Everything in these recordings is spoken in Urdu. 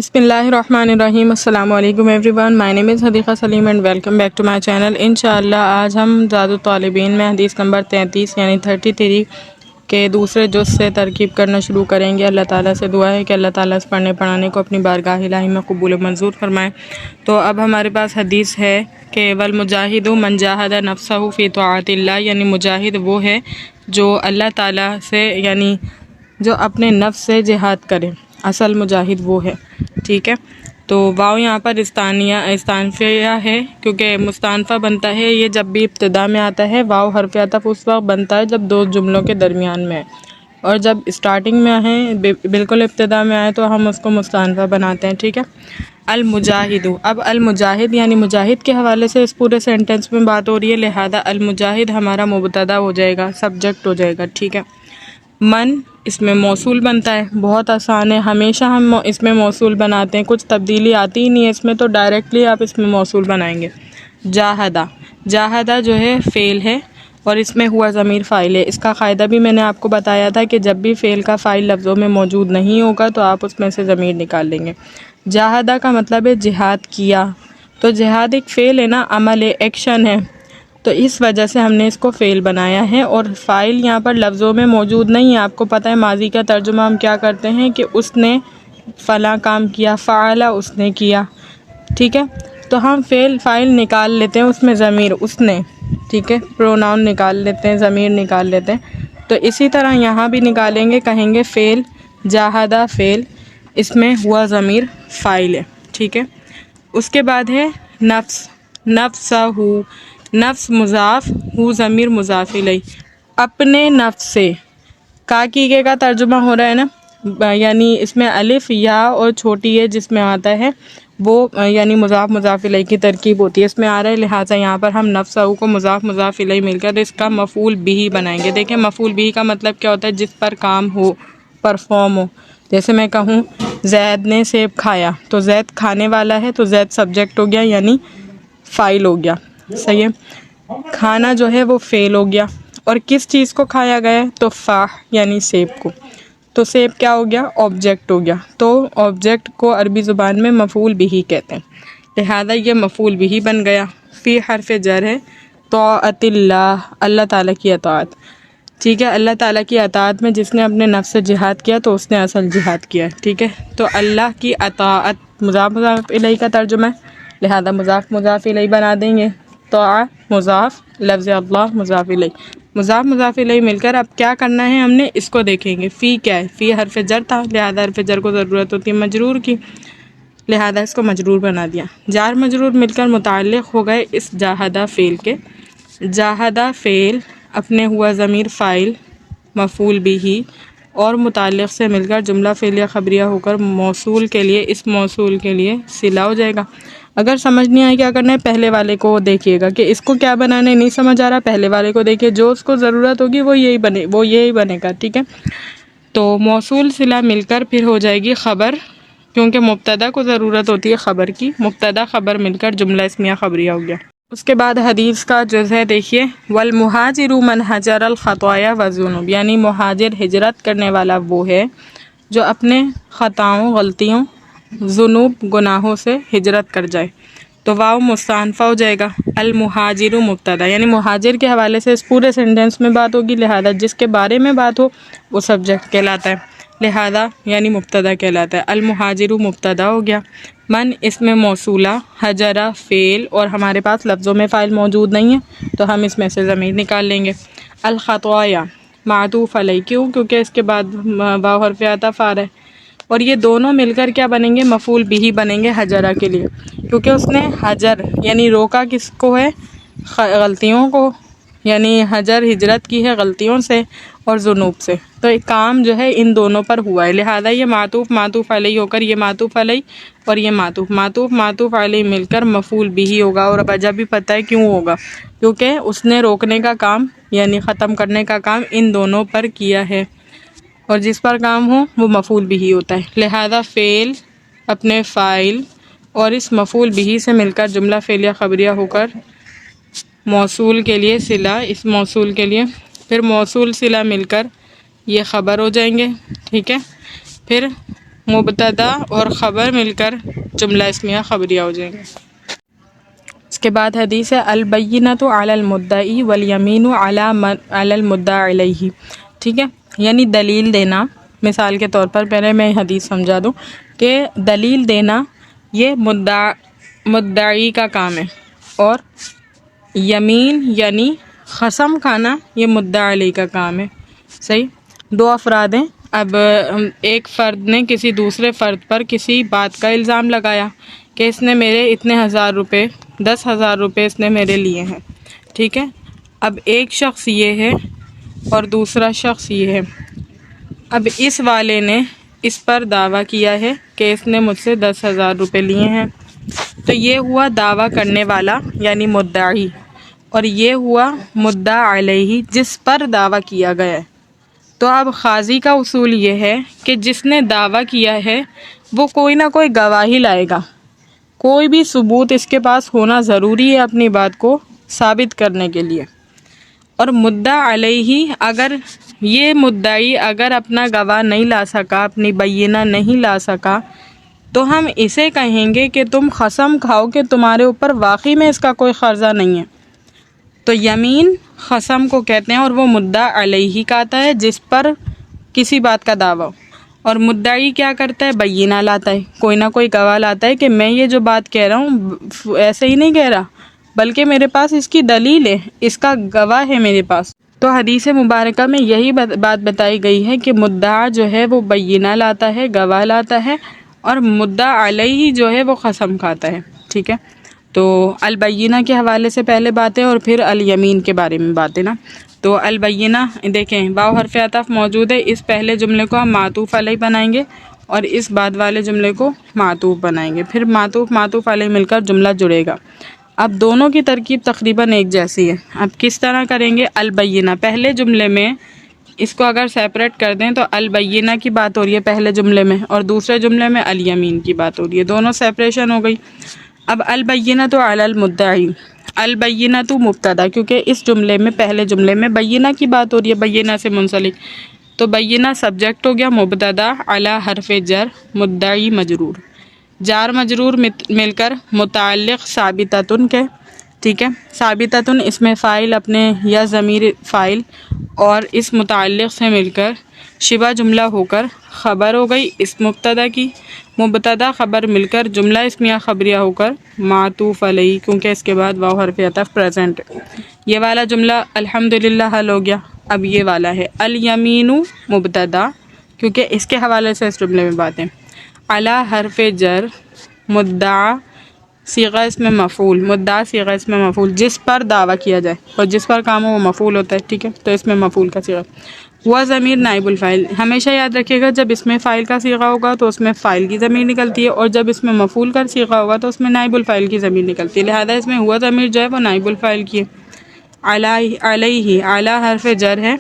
بسم اللہ الرحمن الرحیم۔ السلام علیکم everyone, my name is Hadiqa Saleem and welcome back to my channel. انشاءاللہ آج ہم زاد الطالبین میں حدیث نمبر 33 یعنی 33 کے دوسرے جز سے ترکیب کرنا شروع کریں گے۔ اللہ تعالیٰ سے دعا ہے کہ اللہ تعالیٰ اس پڑھنے پڑھانے کو اپنی بارگاہ الہی میں قبول و منظور فرمائے۔ تو اب ہمارے پاس حدیث ہے کہ والمجاہد من جاہد نفسہ فی طاعت اللہ، یعنی مجاہد وہ ہے جو اللہ تعالیٰ سے یعنی جو اپنے نفس سے جہاد کرے، اصل مجاہد وہ ہے، ٹھیک ہے۔ تو واو یہاں پر استانفیہ ہے، کیونکہ مستانفہ بنتا ہے یہ جب بھی ابتدا میں آتا ہے۔ واو حرف عطف اس وقت بنتا ہے جب دو جملوں کے درمیان میں ہے، اور جب اسٹارٹنگ میں ہے بالکل ابتدا میں آئے تو ہم اس کو مستانفہ بناتے ہیں، ٹھیک ہے۔ المجاہد، اب المجاہد یعنی مجاہد کے حوالے سے اس پورے سینٹنس میں بات ہو رہی ہے، لہذا المجاہد ہمارا مبتدا ہو جائے گا، سبجیکٹ ہو جائے گا، ٹھیک ہے۔ من اس میں موصول بنتا ہے، بہت آسان ہے، ہمیشہ ہم اس میں موصول بناتے ہیں، کچھ تبدیلی آتی ہی نہیں ہے اس میں، تو ڈائریکٹلی آپ اس میں موصول بنائیں گے۔ جاہدہ، جاہدہ جو ہے فعل ہے اور اس میں ہوا ضمیر فاعل ہے۔ اس کا قاعدہ بھی میں نے آپ کو بتایا تھا کہ جب بھی فعل کا فاعل لفظوں میں موجود نہیں ہوگا تو آپ اس میں سے ضمیر نکال لیں گے۔ جاہدہ کا مطلب ہے جہاد کیا، تو جہاد ایک فعل ہے نا، عمل ہے، ایکشن ہے، تو اس وجہ سے ہم نے اس کو فعل بنایا ہے، اور فاعل یہاں پر لفظوں میں موجود نہیں ہے۔ آپ کو پتہ ہے ماضی کا ترجمہ ہم کیا کرتے ہیں کہ اس نے فلاں کام کیا، فعل اس نے کیا، ٹھیک ہے۔ تو ہم فاعل نکال لیتے ہیں، اس میں ضمیر اس نے، ٹھیک ہے، پروناؤن نکال لیتے ہیں، ضمیر نکال لیتے ہیں۔ تو اسی طرح یہاں بھی نکالیں گے، کہیں گے فعل، جاہدہ فعل، اس میں ہوا ضمیر فاعل ہے، ٹھیک ہے۔ اس کے بعد ہے نفس، نفسہ، نفس مضاف، ہو ضمیر مضاف الیہ، اپنے نفس سے، کا کی کا ترجمہ ہو رہا ہے نا، یعنی اس میں الف یا اور چھوٹی ہے جس میں آتا ہے وہ یعنی مضاف مضاف الیہ کی ترکیب ہوتی ہے، اس میں آ رہا ہے، لہٰذا یہاں پر ہم نفسہ کو مضاف مضاف الیہ مل کر اس کا مفعول بھی بنائیں گے۔ دیکھیں مفعول بھی کا مطلب کیا ہوتا ہے، جس پر کام ہو، پرفارم ہو۔ جیسے میں کہوں زید نے سیب کھایا، تو زید کھانے والا ہے تو زید سبجیکٹ ہو گیا یعنی فاعل ہو گیا، صحیح ہے۔ کھانا جو ہے وہ فعل ہو گیا، اور کس چیز کو کھایا گیا ہے، تو فاح یعنی سیب کو، تو سیب کیا ہو گیا، آبجیکٹ ہو گیا، تو آبجیکٹ کو عربی زبان میں مفعول بھی کہتے ہیں، لہذا یہ مفعول بھی بن گیا۔ فی حرف جر ہے، طاعت اللہ، اللہ تعالیٰ کی اطاعت، ٹھیک ہے۔ اللہ تعالیٰ کی اطاعت میں جس نے اپنے نفس سے جہاد کیا تو اس نے اصل جہاد کیا ہے، ٹھیک ہے۔ تو اللہ کی اطاعت مضاف مضاف الیہ کا ترجمہ ہے، لہذا مضاف مضاف الیہ بنا دیں گے، طاع مضاف، لفظ اللہ مضاف الیہ، مضاف مضاف الیہ مل کر اب کیا کرنا ہے، ہم نے اس کو دیکھیں گے۔ فی کیا ہے، فی حرف جر تھا، لہذا حرف جر کو ضرورت ہوتی ہے مجرور کی، لہذا اس کو مجرور بنا دیا۔ جار مجرور مل کر متعلق ہو گئے اس جاہدہ فعل کے۔ جاہدہ فعل اپنے ہوا ضمیر فاعل، مفعول بھی، اور متعلق سے مل کر جملہ فعلیہ خبریہ ہو کر موصول کے لیے، اس موصول کے لیے صلہ ہو جائے گا۔ اگر سمجھ نہیں آئے کیا کرنا ہے، پہلے والے کو دیکھیے گا کہ اس کو کیا بنانا ہے، نہیں سمجھ آ رہا، پہلے والے کو دیکھیے، جو اس کو ضرورت ہوگی وہ یہی بنے گا، ٹھیک ہے۔ تو موصول صلہ مل کر پھر ہو جائے گی خبر، کیونکہ مبتدا کو ضرورت ہوتی ہے خبر کی، مبتدا خبر مل کر جملہ اسمیہ خبریہ ہو گیا۔ اس کے بعد حدیث کا جز ہے، دیکھیے والمہاجر من حجر الخطایا والذنوب، یعنی مہاجر ہجرت کرنے والا وہ ہے جو اپنے خطاؤں، غلطیوں، ذنوب گناہوں سے ہجرت کر جائے، تو واو مستانفہ ہو جائے گا، المہاجر مبتدا، یعنی مہاجر کے حوالے سے اس پورے سینٹینس میں بات ہوگی، لہذا جس کے بارے میں بات ہو وہ سبجیکٹ کہلاتا ہے، لہذا یعنی مبتدا کہلاتا ہے۔ المہاجر مبتدا ہو گیا، من اس میں موصولہ، حجرہ فعل، اور ہمارے پاس لفظوں میں فاعل موجود نہیں ہے تو ہم اس میں سے ضمیر نکال لیں گے۔ الخطایا معطوف علیہ، کیونکہ اس کے بعد واو حرف عطف آ رہا ہے، اور یہ دونوں مل کر کیا بنیں گے، مفعول بھی بنیں گے حجرہ کے لیے، کیونکہ اس نے حجر یعنی روکا کس کو ہے، غلطیوں کو، یعنی حجر ہجرت کی ہے غلطیوں سے اور ذنوب سے، تو ایک کام جو ہے ان دونوں پر ہوا ہے، لہذا یہ معطوف علیہ ہو کر یہ معطوف علیہ اور یہ معطوف علیہ مل کر مفعول بھی ہوگا، اور وجہ بھی پتہ ہے کیوں ہوگا، کیونکہ اس نے روکنے کا کام یعنی ختم کرنے کا کام ان دونوں پر کیا ہے، اور جس پر کام ہو وہ مفعول بھی ہوتا ہے، لہذا فعل اپنے فاعل اور اس مفعول بھی سے مل کر جملہ فعلیہ خبریہ ہو کر موصول کے لیے صلہ، اس موصول کے لیے پھر موصول صلہ مل کر یہ خبر ہو جائیں گے، ٹھیک ہے۔ پھر مبتدا اور خبر مل کر جملہ اسمیہ خبریہ ہو جائیں گے۔ اس کے بعد حدیث ہے البینۃ علی المدعی والیمین علی المدعی علیہ، ٹھیک ہے، یعنی دلیل دینا۔ مثال کے طور پر پہلے میں حدیث سمجھا دوں کہ دلیل دینا یہ مدعی کا کام ہے، اور یمین یعنی قسم کھانا یہ مدعی علیہ کا کام ہے۔ صحیح، دو افراد ہیں، اب ایک فرد نے کسی دوسرے فرد پر کسی بات کا الزام لگایا کہ اس نے میرے اتنے 1000 روپے 10,000 روپے اس نے میرے لیے ہیں، ٹھیک ہے۔ اب ایک شخص یہ ہے اور دوسرا شخص یہ ہے۔ اب اس والے نے اس پر دعویٰ کیا ہے کہ اس نے مجھ سے 10,000 روپے لیے ہیں، تو یہ ہوا دعویٰ کرنے والا یعنی مدعی، اور یہ ہوا مدعا علیہ جس پر دعویٰ کیا گیا ہے۔ تو اب قاضی کا اصول یہ ہے کہ جس نے دعویٰ کیا ہے وہ کوئی نہ کوئی گواہی لائے گا، کوئی بھی ثبوت اس کے پاس ہونا ضروری ہے اپنی بات کو ثابت کرنے کے لیے۔ اور مدعا علیہ اگر یہ مدعی اگر اپنا گواہ نہیں لا سکا، اپنی بینہ نہیں لا سکا، تو ہم اسے کہیں گے کہ تم قسم کھاؤ کہ تمہارے اوپر واقعی میں اس کا کوئی قرضہ نہیں ہے۔ تو یمین قسم کو کہتے ہیں، اور وہ مدعا علیہ کا آتا ہے جس پر کسی بات کا دعویٰ ہو، اور مدعی کیا کرتا ہے؟ بینہ لاتا ہے، کوئی نہ کوئی گواہ لاتا ہے کہ میں یہ جو بات کہہ رہا ہوں ایسے ہی نہیں کہہ رہا، بلکہ میرے پاس اس کی دلیل ہے، اس کا گواہ ہے میرے پاس۔ تو حدیث مبارکہ میں یہی بات بتائی گئی ہے کہ مدعا جو ہے وہ بینہ لاتا ہے، گواہ لاتا ہے، اور مدعا علیہ جو ہے وہ قسم کھاتا ہے، ٹھیک ہے۔ تو البینہ کے حوالے سے پہلے باتیں اور پھر الیمین کے بارے میں باتیں نا۔ تو البینہ دیکھیں واو حرف عطف موجود ہے، اس پہلے جملے کو ہم معطوف علیہ بنائیں گے اور اس بعد والے جملے کو معطوف بنائیں گے، پھر معطوف علیہ مل کر جملہ جڑے گا۔ اب دونوں کی ترکیب تقریباً ایک جیسی ہے۔ اب کس طرح کریں گے؟ البینہ پہلے جملے میں اس کو اگر سیپریٹ کر دیں تو البینہ کی بات ہو رہی ہے پہلے جملے میں، اور دوسرے جملے میں الیمین کی بات ہو رہی ہے، دونوں سیپریشن ہو گئی۔ اب البینۃ علی المدعی، البینۃ مبتدا، کیونکہ اس جملے میں پہلے جملے میں بینہ کی بات ہو رہی ہے، بینہ سے منسلک، تو بینہ سبجیکٹ ہو گیا، مبتدا علی حرف جر مدعی مجرور، جار مجرور مل کر متعلق ثابتۃ کے، ٹھیک ہے۔ ثابتۃ اس میں فاعل اپنے یا ضمیر فاعل اور اس متعلق سے مل کر شبہ جملہ ہو کر خبر ہو گئی اس مبتدا کی، مبتدا خبر مل کر جملہ اسمیہ خبریہ ہو کر معطوف علیہ، کیونکہ اس کے بعد واو حرف عطف پریزنٹ۔ یہ والا جملہ الحمدللہ حل ہو گیا۔ اب یہ والا ہے الیمین مبتدا، کیونکہ اس کے حوالے سے اس جملے میں باتیں، علی حرف جر مدعا صیغہ اسم مفعول، مدعا صیغہ اسم مفعول، جس پر دعویٰ کیا جائے، اور جس پر کام ہو وہ مفعول ہوتا ہے، ٹھیک ہے، تو اس میں مفعول کا صیغہ ہوا ضمیر نائب الفاعل۔ ہمیشہ یاد رکھیے گا جب اس میں فاعل کا صیغہ ہوگا تو اس میں فاعل کی ضمیر نکلتی ہے، اور جب اس میں مفعول کا صیغہ ہوگا تو اس میں نائب الفاعل کی ضمیر نکلتی ہے، لہذا اس میں ہوا ضمیر جو ہے وہ نائب الفاعل کی ہے۔ علیہ اعلیٰ حرف جر ہے،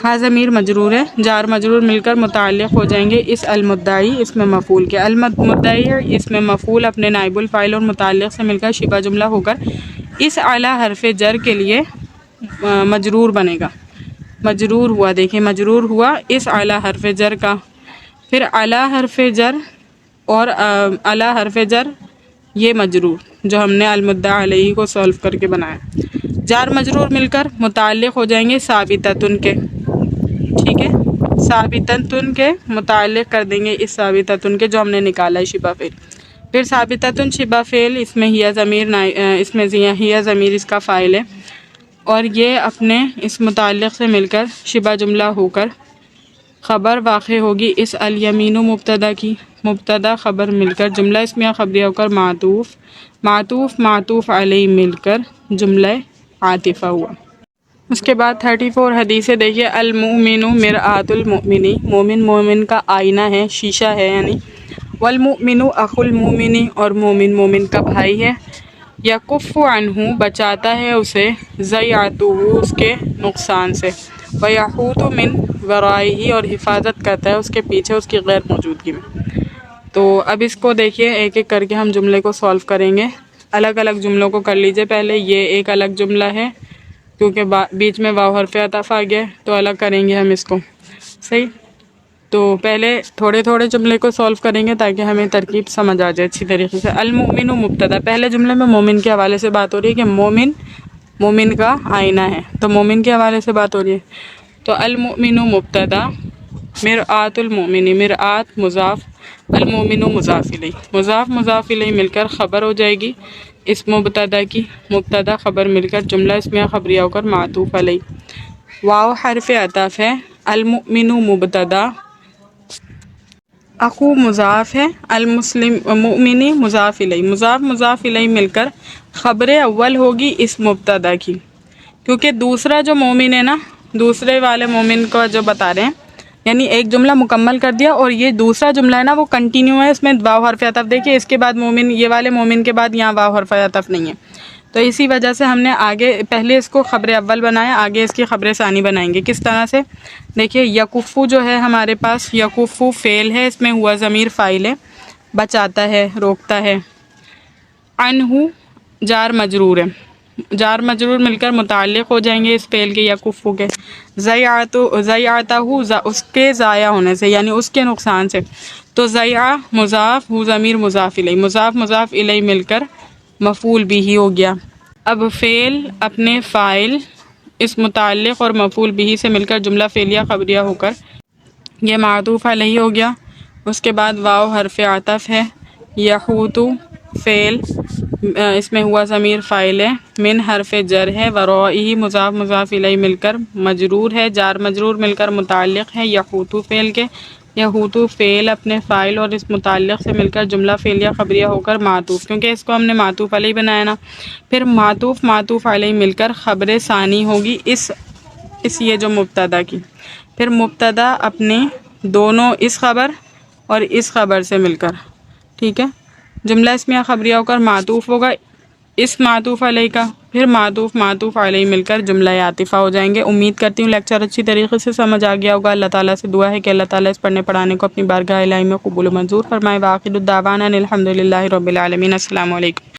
ہا ضمیر مجرور ہے، جار مجرور مل کر متعلق ہو جائیں گے اس المدعی اس میں مفعول کے، المدعی ہے اس میں مفعول اپنے نائب الفاعل اور متعلق سے مل کر شبہ جملہ ہو کر اس اعلیٰ حرف جر کے لیے مجرور بنے گا، مجرور ہوا، دیکھیں مجرور ہوا اس اعلیٰ حرف جر کا، پھر اعلیٰ حرف جر اور اعلیٰ حرف جر یہ مجرور جو ہم نے المدعا علیہ کو سولو کر کے بنایا، جار مجرور مل کر متعلق ہو جائیں گے ثابتۃ کے، ٹھیک ہے، ثابتۃ کے متعلق کر دیں گے اس ثابتۃ کے جو ہم نے نکالا ہے شبہ فعل، پھر ثابتۃ شبہ فعل اس میں ہی ضمیر اس میں ہی ضمیر اس کا فاعل ہے، اور یہ اپنے اس متعلق سے مل کر شبہ جملہ ہو کر خبر واقع ہوگی اس الیمین مبتدا کی، مبتدا خبر مل کر جملہ اسمیہ خبریہ ہو کر معطوف علیہ مل کر جملہ عاطفہ ہوا۔ اس کے بعد 34 حدیث دیکھیے، المؤمن مرآۃ المؤمن، مومن مومن کا آئینہ ہے، شیشہ ہے یعنی، والمؤمن اخو المؤمن، اور مومن مومن کا بھائی ہے، یکف عنہ بچاتا ہے اسے، ضیعتہ اس کے نقصان سے، ویحوط من ورائہ اور حفاظت کرتا ہے اس کے پیچھے اس کی غیر موجودگی میں۔ تو اب اس کو دیکھیے ایک ایک کر کے ہم جملے کو سولو کریں گے، الگ الگ جملوں کو کر لیجئے پہلے، یہ ایک الگ جملہ ہے کیونکہ بیچ میں واو حرف عطف آ گیا تو الگ کریں گے ہم اس کو، صحیح۔ تو پہلے تھوڑے تھوڑے جملے کو سولو کریں گے تاکہ ہمیں ترکیب سمجھ آ جائے اچھی طریقے سے. المؤمن مبتدا، پہلے جملے میں مومن کے حوالے سے بات ہو رہی ہے کہ مومن مومن کا آئینہ ہے، تو مومن کے حوالے سے بات ہو رہی ہے. تو المؤمن مبتدا، مرآت المؤمن، مرآت مضاف، المؤمن مضاف الیہ، مضاف مضاف الیہ مل کر خبر ہو جائے گی اس مبتدا کی، مبتدا خبر مل کر جملہ اسمیہ خبریہ ہو کر معطوف علیہ. واو حرف عطف ہے، المؤمن مبتدا، اخو مضاف ہے، المسلم مؤمنی مضاف الیہ، مضاف مضاف الیہ مل کر خبر اول ہوگی اس مبتدا کی، کیونکہ دوسرا جو مومن ہے نا، دوسرے والے مومن کو جو بتا رہے ہیں، یعنی ایک جملہ مکمل کر دیا اور یہ دوسرا جملہ ہے نا وہ کنٹینیو ہے، اس میں واو حرف عطف دیکھیے، اس کے بعد مومن، یہ والے مومن کے بعد یہاں واو حرف عطف نہیں ہے، تو اسی وجہ سے ہم نے آگے پہلے اس کو خبر اول بنایا، آگے اس کی خبر ثانی بنائیں گے. کس طرح سے؟ دیکھیے یکفو جو ہے ہمارے پاس، یکفو فعل ہے، اس میں ہوا ضمیر فاعل ہے، بچاتا ہے، روکتا ہے. عنہ جار مجرور ہے، جار مجرور مل کر متعلق ہو جائیں گے اس فعل کے یکفو کے. ضیعتہ اس کے ضائع ہونے سے، یعنی اس کے نقصان سے، تو ضیع مضاف، ہو ضمیر مضاف الیہ، مضاف مضاف الیہ مل کر مفعول بھی ہو گیا. اب فعل اپنے فاعل اس متعلق اور مفعول بھی سے مل کر جملہ فعلیہ خبریہ ہو کر یہ معطوف علیہ ہو گیا. اس کے بعد واو حرف عطف ہے، یحوط فعل، اس میں ہوا ضمیر فاعل ہے، من حرف جر ہے، ورائہ مضاف مضاف الیہ مل کر مجرور ہے، جار مجرور مل کر متعلق ہے یحوط فعل کے، یحوط فعل اپنے فاعل اور اس متعلق سے مل کر جملہ فعلیہ خبریہ ہو کر معطوف، کیونکہ اس کو ہم نے معطوف علیہ بنایا نا. پھر معطوف معطوف علیہ مل کر خبر ثانی ہوگی اس یہ جو مبتدا کی. پھر مبتدا اپنے دونوں اس خبر اور اس خبر سے مل کر، ٹھیک ہے، جملہ اسمیہ خبریہ ہو کر معطوف ہوگا اس معطوف علیہ کا، پھر معطوف معطوف علیہ مل کر جملہ عاطفہ ہو جائیں گے. امید کرتی ہوں لیکچر اچھی طریقے سے سمجھ آ گیا ہوگا. اللہ تعالیٰ سے دعا ہے کہ اللہ تعالیٰ اس پڑھنے پڑھانے کو اپنی بارگاہ الہی میں قبول و منظور فرمائے. وآخر الدعوانا الحمد للہ رب العالمین. السلام علیکم.